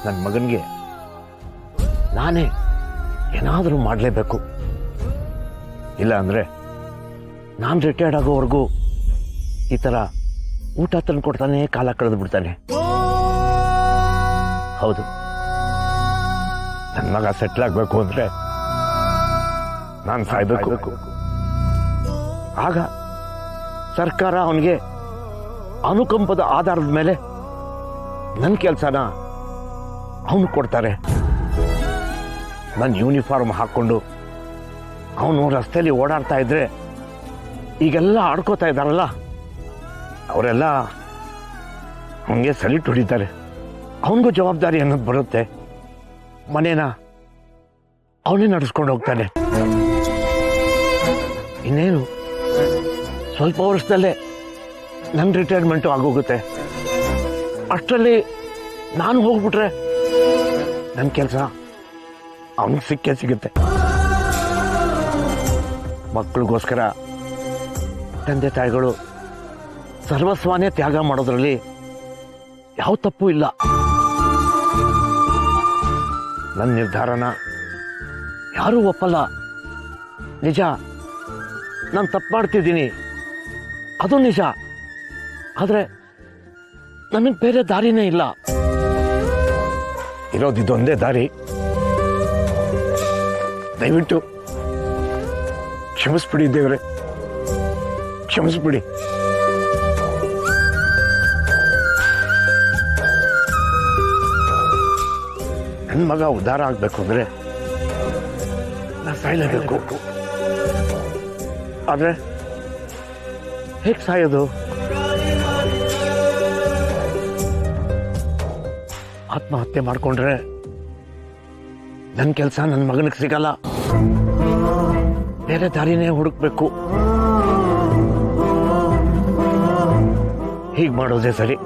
ನನ್ನ ಮಗನಿಗೆ ನಾನೇ ಏನಾದರೂ ಮಾಡಲೇಬೇಕು. ಇಲ್ಲ ಅಂದರೆ ನಾನು ರಿಟೈರ್ಡ್ ಆಗೋವರೆಗೂ ಈ ಥರ ಊಟ ತಂದು ಕೊಡ್ತಾನೆ, ಕಾಲ ಕಳೆದು ಬಿಡ್ತಾನೆ. ಹೌದು, ನನ್ನ ಮಗ ಸೆಟ್ಲ್ ಆಗಬೇಕು ಅಂದರೆ ನಾನು ಸಾಯ್ಬೇಕು. ಆಗ ಸರ್ಕಾರ ಅವನಿಗೆ ಅನುಕಂಪದ ಆಧಾರದ ಮೇಲೆ ನನ್ನ ಕೆಲಸನ ಅವನು ಕೊಡ್ತಾರೆ. ನನ್ನ ಯೂನಿಫಾರ್ಮ್ ಹಾಕ್ಕೊಂಡು ಅವನು ರಸ್ತೆಯಲ್ಲಿ ಓಡಾಡ್ತಾ ಇದ್ರೆ ಈಗೆಲ್ಲ ಆಡ್ಕೋತಾ ಇದ್ದಾರಲ್ಲ, ಅವರೆಲ್ಲ ಅವನಿಗೆ ಸಲ್ಯೂಟ್ ಹೊಡಿತಾರೆ. ಅವನಿಗೂ ಜವಾಬ್ದಾರಿ ಅನ್ನೋದು ಬರುತ್ತೆ. ಮನೇನ ಅವನೇ ನಡೆಸ್ಕೊಂಡು ಹೋಗ್ತಾನೆ. ಇನ್ನೇನು ಸ್ವಲ್ಪ ವರ್ಷದಲ್ಲೇ ನನ್ನ ರಿಟೈರ್ಮೆಂಟು ಆಗೋಗುತ್ತೆ. ಅಷ್ಟರಲ್ಲಿ ನಾನು ಹೋಗ್ಬಿಟ್ರೆ ನನ್ನ ಕೆಲಸ ಅವನಿಗೆ ಸಿಗುತ್ತೆ. ಮಕ್ಕಳಿಗೋಸ್ಕರ ತಂದೆ ತಾಯಿಗಳು ಸರ್ವಸ್ವನೇ ತ್ಯಾಗ ಮಾಡೋದ್ರಲ್ಲಿ ಯಾವ ತಪ್ಪು ಇಲ್ಲ. ನನ್ನ ನಿರ್ಧಾರನ ಯಾರೂ ಒಪ್ಪಲ್ಲ. ನಿಜ, ನಾನು ತಪ್ಪು ಮಾಡ್ತಿದ್ದೀನಿ, ಅದು ನಿಜ. ಆದರೆ ನನಗೆ ಬೇರೆ ದಾರಿನೇ ಇಲ್ಲ. ಇರೋದಿದೊಂದೇ ದಾರಿ. ದಯವಿಟ್ಟು ಕ್ಷಮಿಸ್ಬಿಡಿ ದೇವ್ರೆ, ಕ್ಷಮಿಸ್ಬಿಡಿ. ನನ್ನ ಮಗ ಉದ್ಧಾರ ಆಗ್ಬೇಕು ಅಂದ್ರೆ ನಾ ಸಾಯಲೇಬೇಕು. ಆದ್ರೆ ಹೇಗೆ ಸಾಯೋದು? ಆತ್ಮಹತ್ಯೆ ಮಾಡ್ಕೊಂಡ್ರೆ ನನ್ನ ಕೆಲಸ ನನ್ನ ಮಗನಿಗೆ ಸಿಗಲ್ಲ. ಬೇರೆ ದಾರಿನೇ ಹುಡುಕ್ಬೇಕು. ಹೀಗೆ ಮಾಡೋದೇ ಸರಿ.